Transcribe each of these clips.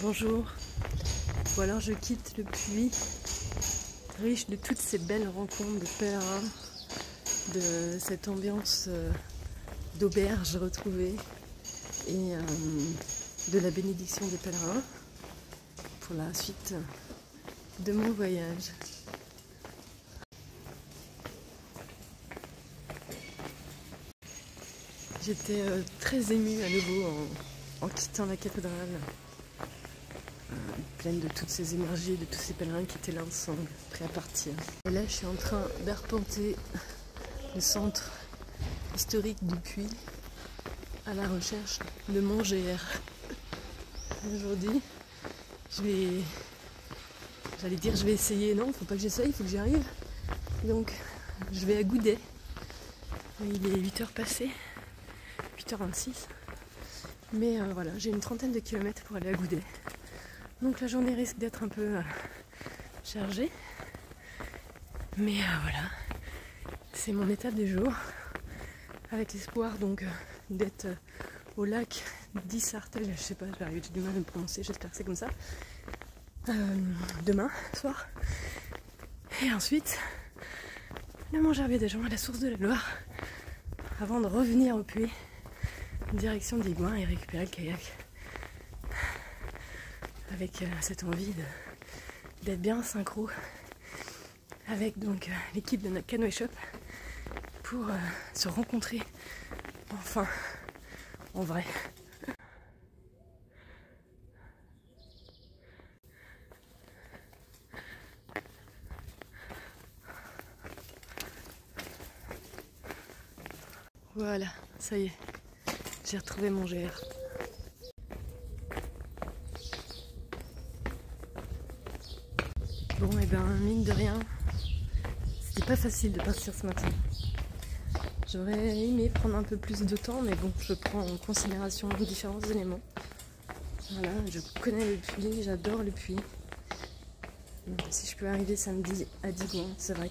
Bonjour. Ou alors je quitte le puits, riche de toutes ces belles rencontres de pèlerins, de cette ambiance d'auberge retrouvée et de la bénédiction des pèlerins pour la suite de mon voyage. J'étais très émue à nouveau en quittant la cathédrale, pleine de toutes ces énergies, de tous ces pèlerins qui étaient là ensemble, prêts à partir. Et là, je suis en train d'arpenter le centre historique du Puy à la recherche de mon GR. Aujourd'hui, j'allais dire je vais essayer, non, faut pas que j'essaye, il faut que j'y arrive. Donc, je vais à Goudet. Il est 8h passées, 8h26. Mais voilà, j'ai une trentaine de kilomètres pour aller à Goudet. Donc la journée risque d'être un peu chargée. Mais voilà, c'est mon étape du jour. Avec l'espoir donc d'être au lac d'Issartel, je sais pas, j'ai du mal à me prononcer, j'espère que c'est comme ça. Demain soir. Et ensuite, de manger un des gens à la source de la Loire. Avant de revenir au puits, direction d'Iguin et récupérer le kayak. Avec cette envie d'être bien synchro avec donc l'équipe de notre Canoë Shop pour se rencontrer enfin en vrai. Voilà, ça y est, j'ai retrouvé mon GR. Bon, et ben mine de rien, c'était pas facile de partir ce matin. J'aurais aimé prendre un peu plus de temps, mais bon, je prends en considération différents éléments. Voilà, je connais le puits, j'adore le puits. Donc, si je peux arriver samedi à Digoin, c'est vrai,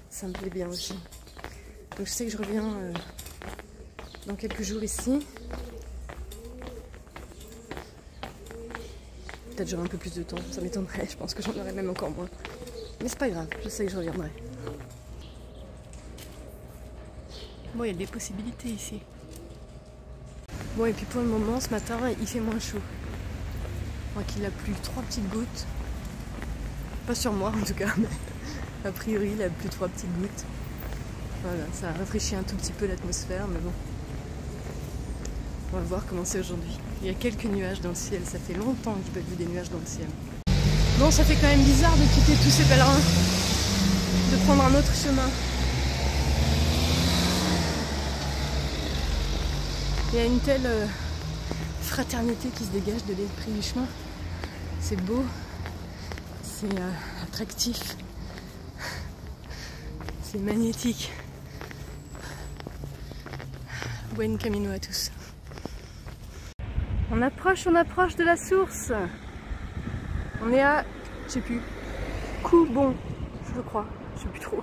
ça me plaît bien aussi. Donc je sais que je reviens dans quelques jours ici. Peut-être j'aurai un peu plus de temps, ça m'étonnerait, je pense que j'en aurai même encore moins. Mais c'est pas grave, je sais que je reviendrai. Bon, il y a des possibilités ici. Bon, et puis pour le moment, ce matin, il fait moins chaud. Je crois qu'il a plu 3 petites gouttes. Pas sur moi en tout cas, mais a priori, il a plu 3 petites gouttes. Voilà, ça a rafraîchi un tout petit peu l'atmosphère, mais bon. On va voir comment c'est aujourd'hui. Il y a quelques nuages dans le ciel, ça fait longtemps que je n'ai pas vu des nuages dans le ciel. Bon, ça fait quand même bizarre de quitter tous ces pèlerins, de prendre un autre chemin. Il y a une telle fraternité qui se dégage de l'esprit du chemin. C'est beau, c'est attractif, c'est magnétique. Buen camino à tous. On approche de la source. On est à, je sais plus, Coubon, je crois, je sais plus trop.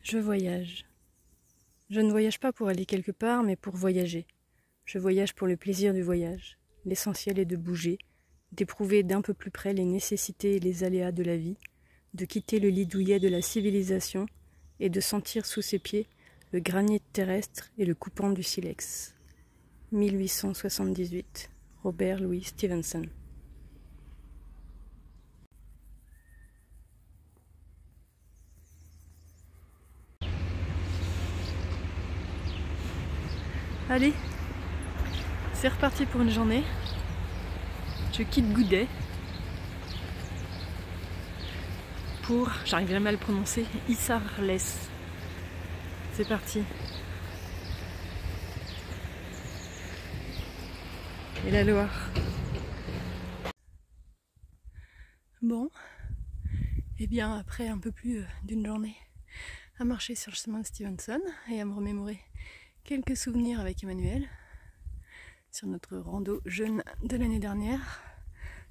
Je voyage. Je ne voyage pas pour aller quelque part, mais pour voyager. Je voyage pour le plaisir du voyage. L'essentiel est de bouger, d'éprouver d'un peu plus près les nécessités et les aléas de la vie, de quitter le lit douillet de la civilisation et de sentir sous ses pieds le granit terrestre et le coupant du silex. 1878. Robert Louis Stevenson. Allez, c'est reparti pour une journée. Je quitte Goudet pour, j'arrive jamais à le prononcer, Issarles. C'est parti. Et la Loire. Bon, et bien après un peu plus d'une journée à marcher sur le chemin de Stevenson et à me remémorer quelques souvenirs avec Emmanuel sur notre rando jeûne de l'année dernière,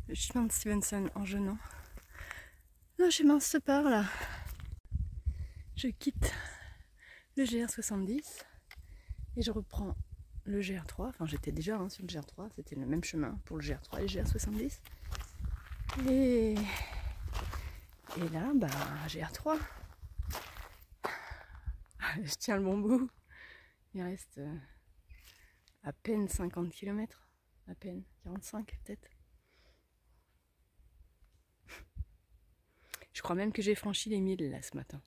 le chemin de Stevenson en jeûnant. Le chemin se part là. Je quitte le GR70 et je reprends le GR3. Enfin, j'étais déjà sur le GR3, c'était le même chemin pour le GR3 et le GR70. Et là, GR3. Je tiens le bon bout. Il reste à peine 50 km. À peine 45 peut-être. Je crois même que j'ai franchi les 1000 là ce matin.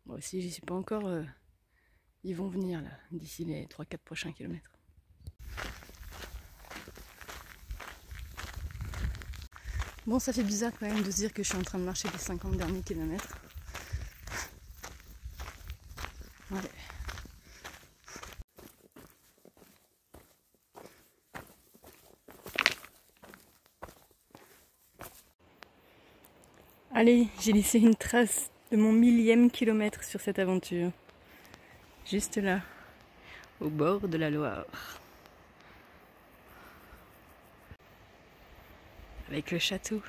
Bon, si j'y suis pas encore, ils vont venir là, d'ici les 3-4 prochains kilomètres. Bon, ça fait bizarre quand même de se dire que je suis en train de marcher les 50 derniers kilomètres. Ouais. Allez, j'ai laissé une trace de mon 1000e kilomètre sur cette aventure. Juste là, au bord de la Loire. Avec le château.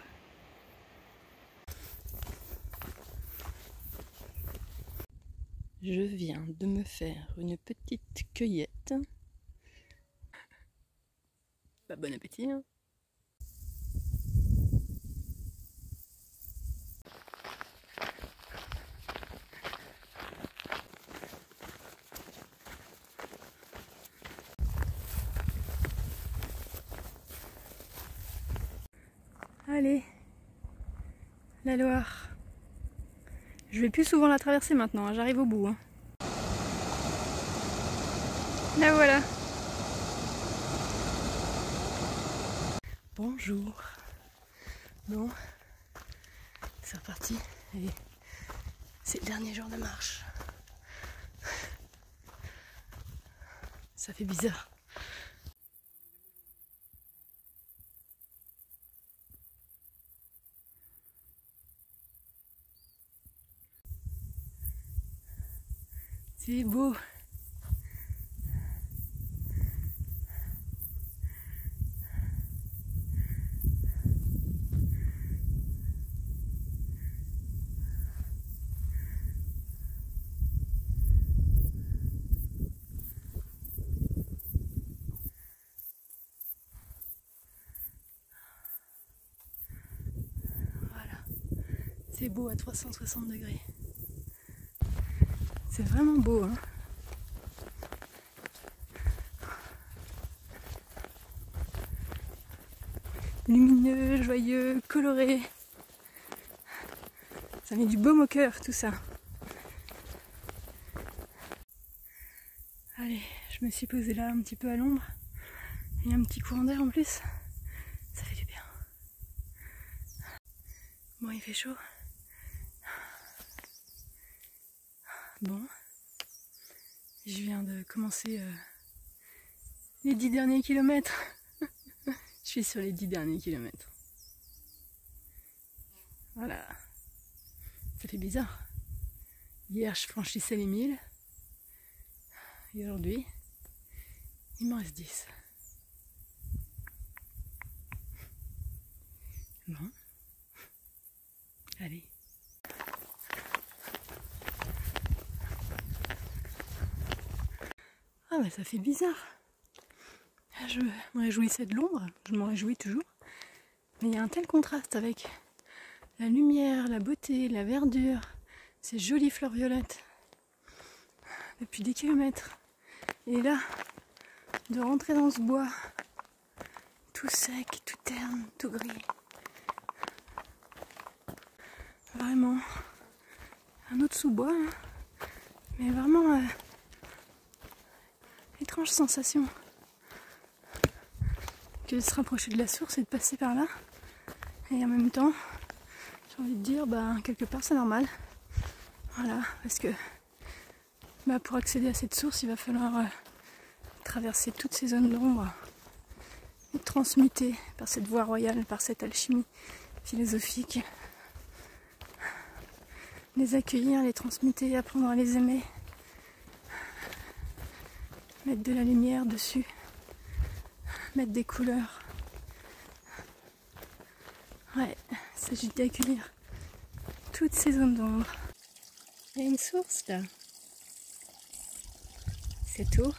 Je viens de me faire une petite cueillette. Bah, bon appétit, hein. Allez, la Loire. Je vais plus souvent la traverser maintenant, hein. J'arrive au bout. Hein. La voilà. Bonjour. Bon, c'est reparti. Et c'est le dernier jour de marche. Ça fait bizarre. C'est beau. Voilà. C'est beau à 360 degrés. C'est vraiment beau, hein. Lumineux, joyeux, coloré. Ça met du baume au cœur, tout ça. Allez, je me suis posée là un petit peu à l'ombre. Il y a un petit courant d'air en plus. Ça fait du bien. Bon, il fait chaud. Bon. Je viens de commencer les 10 derniers kilomètres. Je suis sur les 10 derniers kilomètres. Voilà. Ça fait bizarre. Hier, je franchissais les 1000. Et aujourd'hui, il m'en reste 10. Bon. Allez. Ah bah ça fait bizarre. Je me réjouissais de l'ombre, je m'en réjouis toujours. Mais il y a un tel contraste avec la lumière, la beauté, la verdure, ces jolies fleurs violettes. Depuis des kilomètres. Et là, de rentrer dans ce bois, tout sec, tout terne, tout gris. Vraiment, un autre sous-bois, hein. Mais vraiment étrange sensation que de se rapprocher de la source et de passer par là. Et en même temps, j'ai envie de dire, quelque part c'est normal. Voilà, parce que pour accéder à cette source, il va falloir traverser toutes ces zones d'ombre et être transmuté par cette voie royale, par cette alchimie philosophique. Les accueillir, les transmuter, apprendre à les aimer, mettre de la lumière dessus, mettre des couleurs. Ouais, il s'agit d'accueillir toutes ces zones d'ombre. Il y a une source là. Cette eau,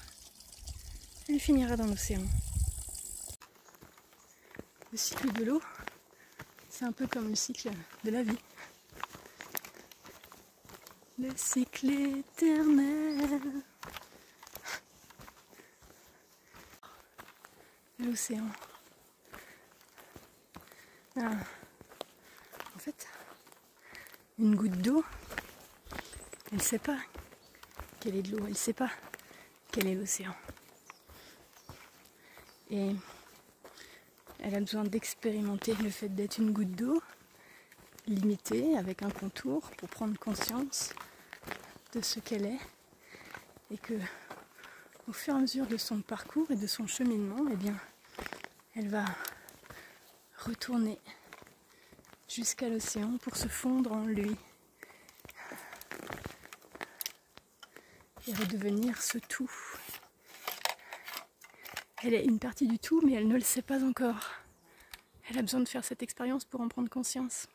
elle finira dans l'océan. Le cycle de l'eau, c'est un peu comme le cycle de la vie. Le cycle éternel. L'océan. Ah. En fait, une goutte d'eau, elle ne sait pas quelle est de l'eau, elle ne sait pas quel est l'océan. Et elle a besoin d'expérimenter le fait d'être une goutte d'eau, limitée, avec un contour, pour prendre conscience de ce qu'elle est. Et que, au fur et à mesure de son parcours et de son cheminement, eh bien, elle va retourner jusqu'à l'océan pour se fondre en lui. Et redevenir ce tout. Elle est une partie du tout, mais elle ne le sait pas encore. Elle a besoin de faire cette expérience pour en prendre conscience.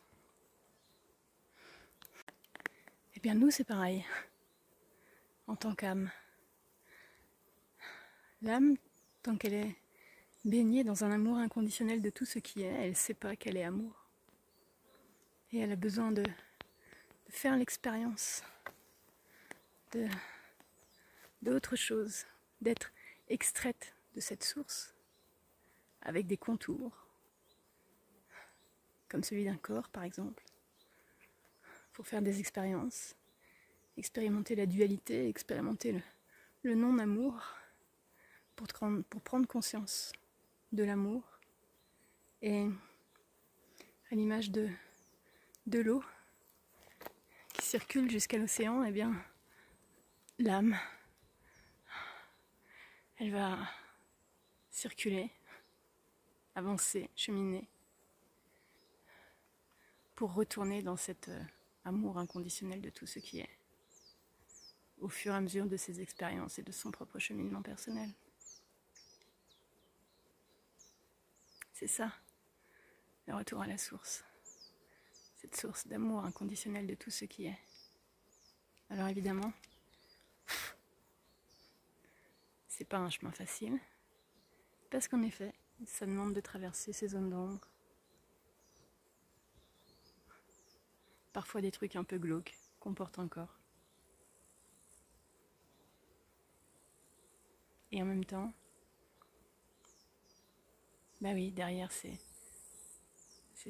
Eh bien nous, c'est pareil, en tant qu'âme. L'âme, tant qu'elle est baignée dans un amour inconditionnel de tout ce qui est, elle ne sait pas qu'elle est amour. Et elle a besoin de faire l'expérience d'autre chose, d'être extraite de cette source avec des contours, comme celui d'un corps par exemple, pour faire des expériences, expérimenter la dualité, expérimenter le non-amour, pour prendre conscience de l'amour. Et à l'image de l'eau qui circule jusqu'à l'océan, eh bien l'âme, elle va circuler, avancer, cheminer, pour retourner dans cet amour inconditionnel de tout ce qui est, au fur et à mesure de ses expériences et de son propre cheminement personnel. C'est ça, le retour à la source. Cette source d'amour inconditionnel de tout ce qui est. Alors évidemment, c'est pas un chemin facile, parce qu'en effet, ça demande de traverser ces zones d'ombre. Parfois des trucs un peu glauques qu'on porte encore. Et en même temps, bah oui, derrière c'est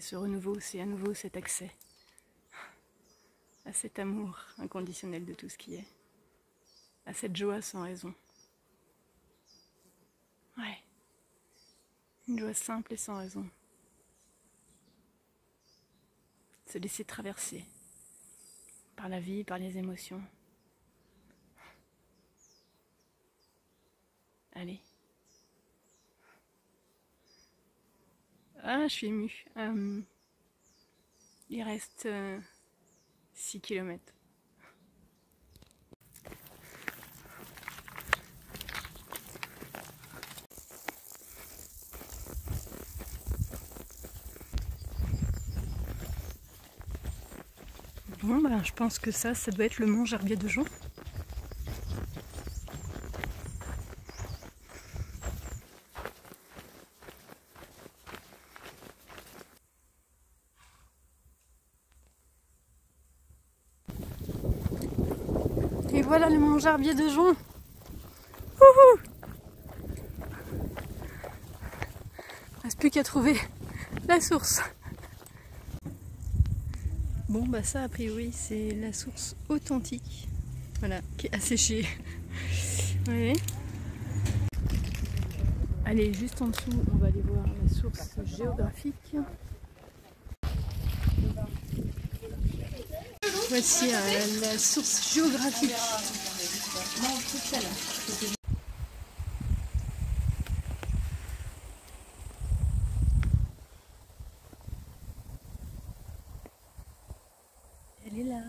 ce renouveau, c'est à nouveau cet accès à cet amour inconditionnel de tout ce qui est, à cette joie sans raison. Ouais, une joie simple et sans raison. Se laisser traverser par la vie, par les émotions. Allez. Ah, je suis émue. Il reste 6 km. Bon, ben, je pense que ça doit être le mont Gerbier de Jonc. Et voilà le mont Gerbier de Jonc. Wouhou! Il ne reste plus qu'à trouver la source. Bon bah ça a priori c'est la source authentique, voilà, qui est asséchée. Ouais. Allez, juste en dessous on va aller voir la source géographique. Voici la source géographique. Elle est là.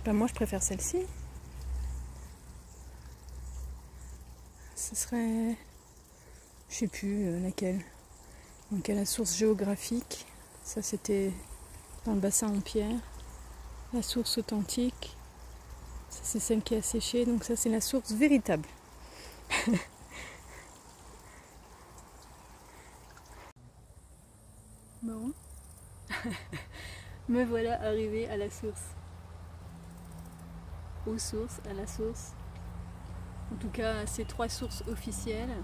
Ben moi je préfère celle-ci. Ce serait... Je sais plus laquelle. Donc à la source géographique. Ça c'était dans le bassin en pierre. La source authentique. Ça c'est celle qui est asséchée. Donc ça c'est la source véritable. Bon. Me voilà arrivée à la source. Aux sources, à la source. En tout cas, à ces 3 sources officielles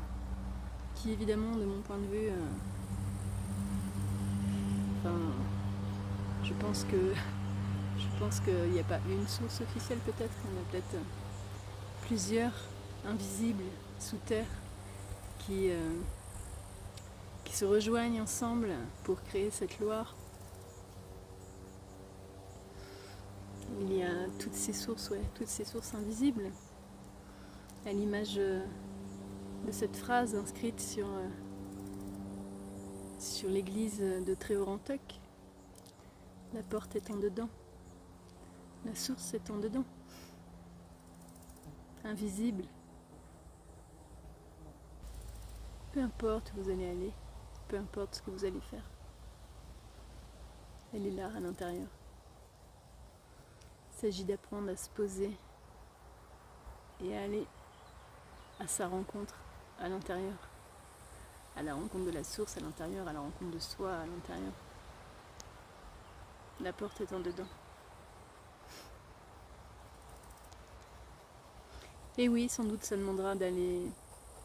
qui évidemment de mon point de vue je pense qu'il n'y a pas une source officielle, peut-être il y en a peut-être plusieurs invisibles sous terre qui se rejoignent ensemble pour créer cette Loire. Il y a toutes ces sources invisibles, à l'image de cette phrase inscrite sur l'église de Tréorantoc. La porte étant dedans, la source étant dedans, invisible. Peu importe où vous allez aller, peu importe ce que vous allez faire, elle est là à l'intérieur. Il s'agit d'apprendre à se poser et à aller à sa rencontre à l'intérieur, à la rencontre de la source à l'intérieur, à la rencontre de soi à l'intérieur. La porte étant dedans. Et oui, sans doute ça demandera d'aller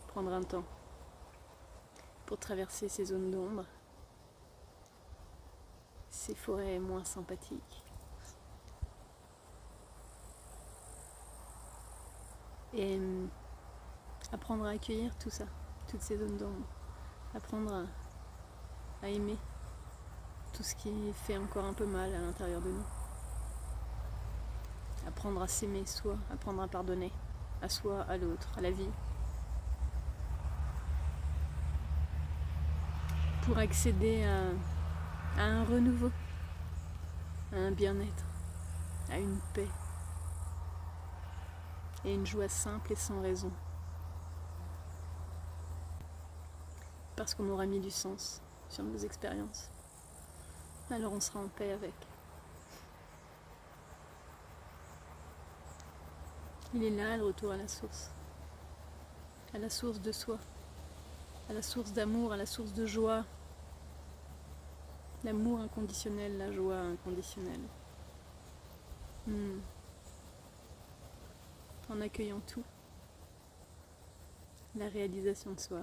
prendre un temps pour traverser ces zones d'ombre, ces forêts moins sympathiques. Et apprendre à accueillir tout ça, toutes ces zones d'ombre. Apprendre à aimer tout ce qui fait encore un peu mal à l'intérieur de nous. Apprendre à s'aimer soi, apprendre à pardonner à soi, à l'autre, à la vie. Pour accéder à un renouveau, à un bien-être, à une paix et une joie simple et sans raison. Parce qu'on aura mis du sens sur nos expériences. Alors on sera en paix avec. Il est là le retour à la source de soi, à la source d'amour, à la source de joie. L'amour inconditionnel, la joie inconditionnelle. En accueillant tout, la réalisation de soi,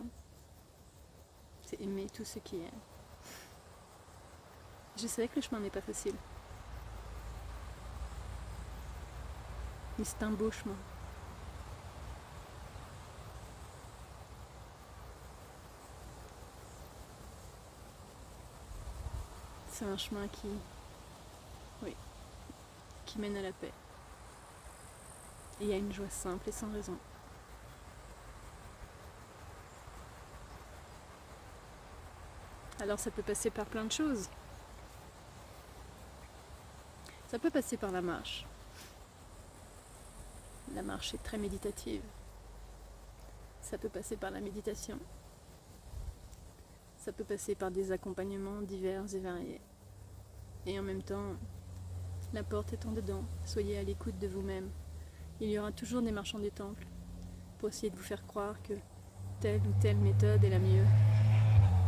c'est aimer tout ce qui est. Je savais que le chemin n'est pas facile. Mais c'est un beau chemin. C'est un chemin qui mène à la paix. Et il y a une joie simple et sans raison. Alors ça peut passer par plein de choses. Ça peut passer par la marche. La marche est très méditative. Ça peut passer par la méditation. Ça peut passer par des accompagnements divers et variés. Et en même temps, la porte étant dedans, soyez à l'écoute de vous-même. Il y aura toujours des marchands des temples pour essayer de vous faire croire que telle ou telle méthode est la mieux,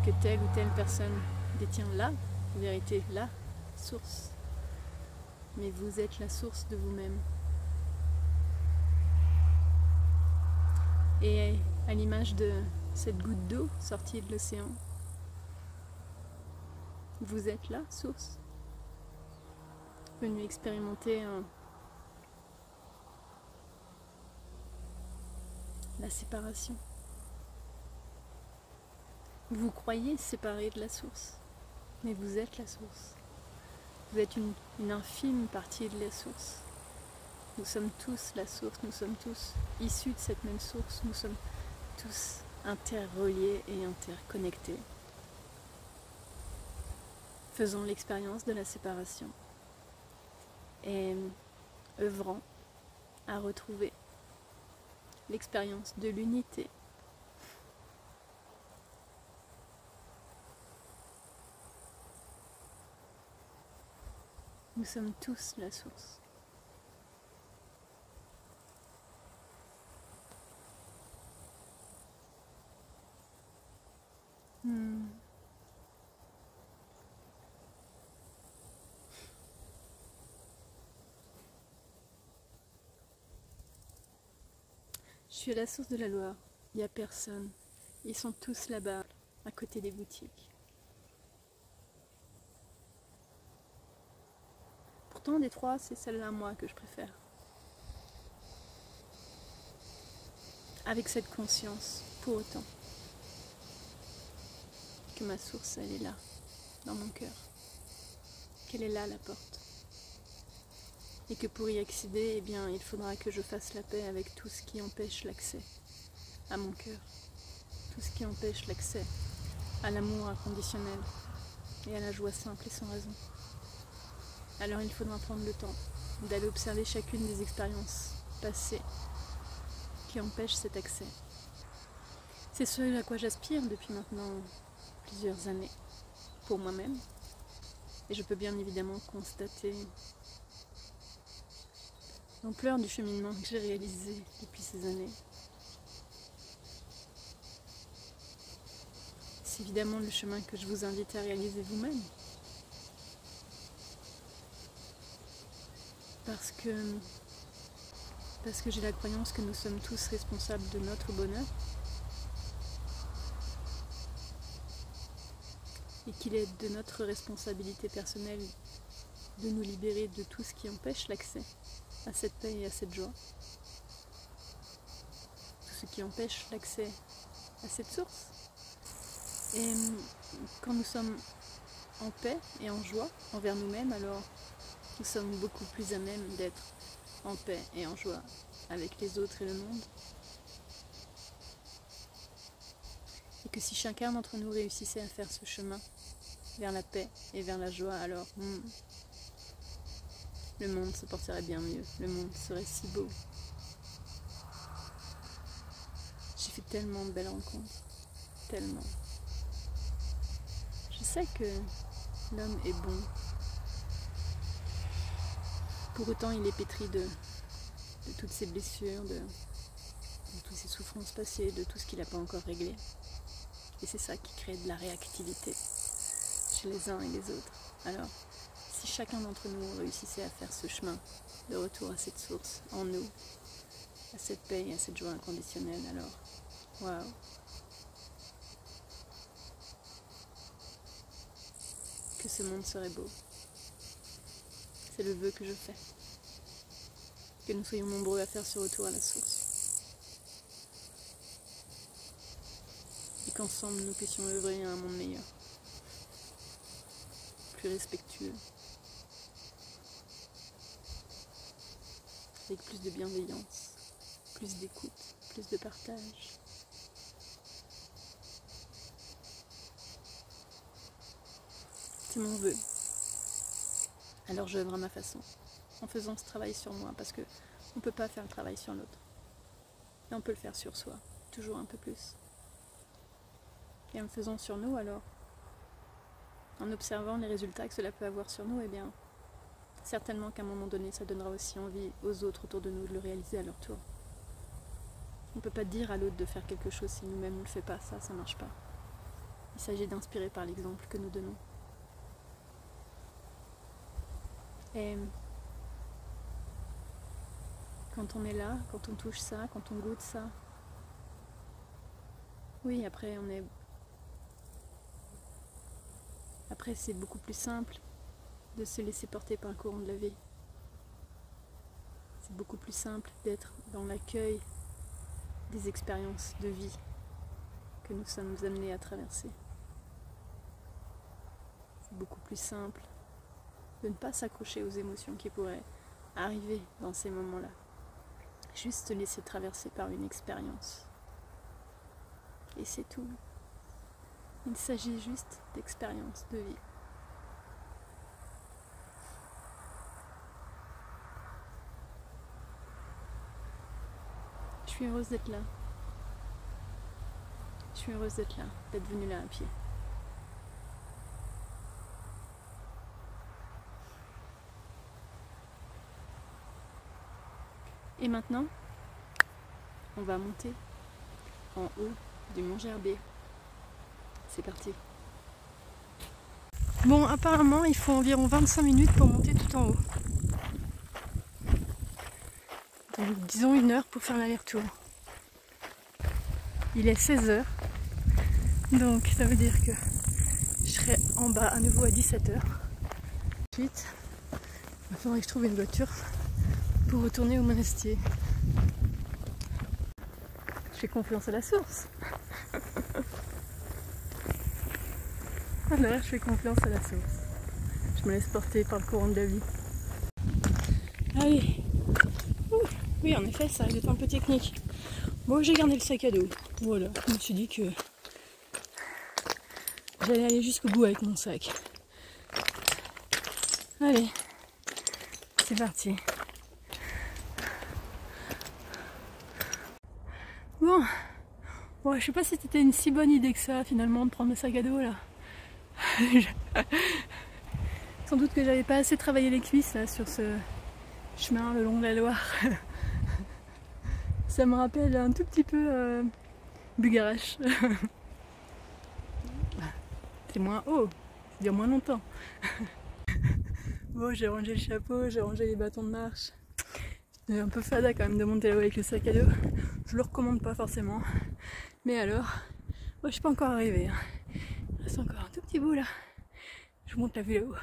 que telle ou telle personne détient la vérité, la source. Mais vous êtes la source de vous-même. Et à l'image de cette goutte d'eau sortie de l'océan, vous êtes là, source, venu expérimenter la séparation. Vous croyez séparé de la source, mais vous êtes la source. Vous êtes une infime partie de la source. Nous sommes tous la source, nous sommes tous issus de cette même source, nous sommes tous interreliés et interconnectés, faisant l'expérience de la séparation et œuvrant à retrouver l'expérience de l'unité. Nous sommes tous la source. Je suis à la source de la Loire. Il n'y a personne. Ils sont tous là-bas, à côté des boutiques. Pourtant, des trois, c'est celle-là, moi, que je préfère. Avec cette conscience, pour autant, que ma source, elle est là, dans mon cœur. Qu'elle est là, la porte. Et que pour y accéder, eh bien, il faudra que je fasse la paix avec tout ce qui empêche l'accès à mon cœur. Tout ce qui empêche l'accès à l'amour inconditionnel et à la joie simple et sans raison. Alors il faudra prendre le temps d'aller observer chacune des expériences passées qui empêchent cet accès. C'est ce à quoi j'aspire depuis maintenant plusieurs années, pour moi-même. Et je peux bien évidemment constater l'ampleur du cheminement que j'ai réalisé depuis ces années. C'est évidemment le chemin que je vous invite à réaliser vous-même. Parce que j'ai la croyance que nous sommes tous responsables de notre bonheur et qu'il est de notre responsabilité personnelle de nous libérer de tout ce qui empêche l'accès à cette paix et à cette joie. Tout ce qui empêche l'accès à cette source. Et quand nous sommes en paix et en joie envers nous-mêmes, alors nous sommes beaucoup plus à même d'être en paix et en joie avec les autres et le monde. Et que si chacun d'entre nous réussissait à faire ce chemin vers la paix et vers la joie, alors le monde se porterait bien mieux, le monde serait si beau. J'ai fait tellement de belles rencontres, tellement. Je sais que l'homme est bon. Pour autant, il est pétri de toutes ses blessures, de toutes ses souffrances passées, de tout ce qu'il n'a pas encore réglé. Et c'est ça qui crée de la réactivité chez les uns et les autres. Alors, si chacun d'entre nous réussissait à faire ce chemin de retour à cette source en nous, à cette paix et à cette joie inconditionnelle, alors, waouh! Que ce monde serait beau. C'est le vœu que je fais. Que nous soyons nombreux à faire ce retour à la source. Et qu'ensemble nous puissions œuvrer à un monde meilleur. Plus respectueux. Avec plus de bienveillance, plus d'écoute, plus de partage. C'est mon vœu. Alors j'œuvre à ma façon, en faisant ce travail sur moi, parce qu'on ne peut pas faire le travail sur l'autre. Et on peut le faire sur soi, toujours un peu plus. Et en le faisant sur nous, alors, en observant les résultats que cela peut avoir sur nous, eh bien, certainement qu'à un moment donné, ça donnera aussi envie aux autres autour de nous de le réaliser à leur tour. On ne peut pas dire à l'autre de faire quelque chose si nous-mêmes on ne le fait pas, ça ne marche pas. Il s'agit d'inspirer par l'exemple que nous donnons. Et quand on est là, quand on touche ça, quand on goûte ça, Oui, après on est... Après c'est beaucoup plus simple de se laisser porter par le courant de la vie. C'est beaucoup plus simple d'être dans l'accueil des expériences de vie que nous sommes amenés à traverser. C'est beaucoup plus simple de ne pas s'accrocher aux émotions qui pourraient arriver dans ces moments-là. Juste se laisser traverser par une expérience. Et c'est tout. Il s'agit juste d'expérience de vie. Je suis heureuse d'être là. Je suis heureuse d'être là, d'être venue là à pied. Et maintenant, on va monter en haut du Mont Gerbier. C'est parti. Bon, apparemment, il faut environ 25 minutes pour monter tout en haut. Donc, disons 1 heure pour faire l'aller-retour. Il est 16 h. Donc, ça veut dire que je serai en bas à nouveau à 17 h. Ensuite, il faudrait que je trouve une voiture pour retourner au monastier. Je fais confiance à la source. Alors, je fais confiance à la source. Je me laisse porter par le courant de la vie. Allez. Ouh. Oui, en effet, ça va être un peu technique. Bon, j'ai gardé le sac à dos. Voilà, je me suis dit que j'allais aller jusqu'au bout avec mon sac. Allez, c'est parti. Bon, ouais, je sais pas si c'était une si bonne idée que ça, finalement, de prendre le sac à dos, là. Sans doute que j'avais pas assez travaillé les cuisses, là, sur ce chemin le long de la Loire. Ça me rappelle un tout petit peu Bugarach. C'est moins haut, ça dure moins longtemps. Bon, j'ai rangé le chapeau, j'ai rangé les bâtons de marche. C'est un peu fada quand même de monter là-haut avec le sac à dos. Je le recommande pas forcément. Mais alors, moi je suis pas encore arrivée. Il reste encore un tout petit bout là. Je monte la vue là-haut.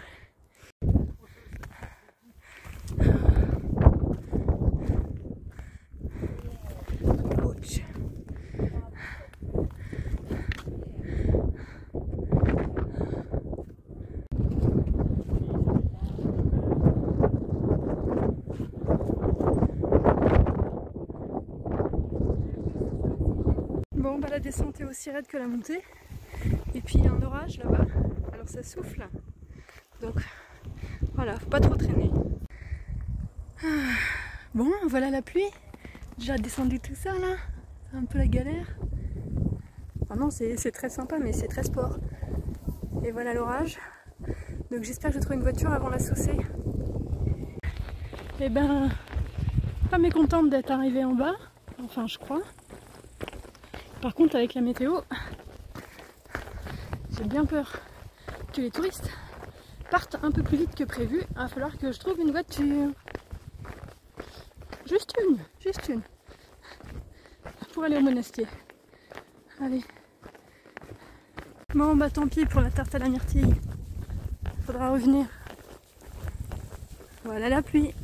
Ouch. Bon, bah la descente est aussi raide que la montée. Et puis il y a un orage là-bas, alors ça souffle. Donc voilà, faut pas trop traîner. Bon, voilà la pluie. Déjà descendu tout ça là, c'est un peu la galère. Enfin non, c'est très sympa, mais c'est très sport. Et voilà l'orage. Donc j'espère que je trouve une voiture avant la Saussée. Et ben, pas mécontente d'être arrivée en bas, enfin je crois. Par contre avec la météo, j'ai bien peur que les touristes partent un peu plus vite que prévu. Il va falloir que je trouve une voiture. Juste une. Pour aller au monastier. Allez. Bon bah tant pis pour la tarte à la myrtille. Faudra revenir. Voilà la pluie.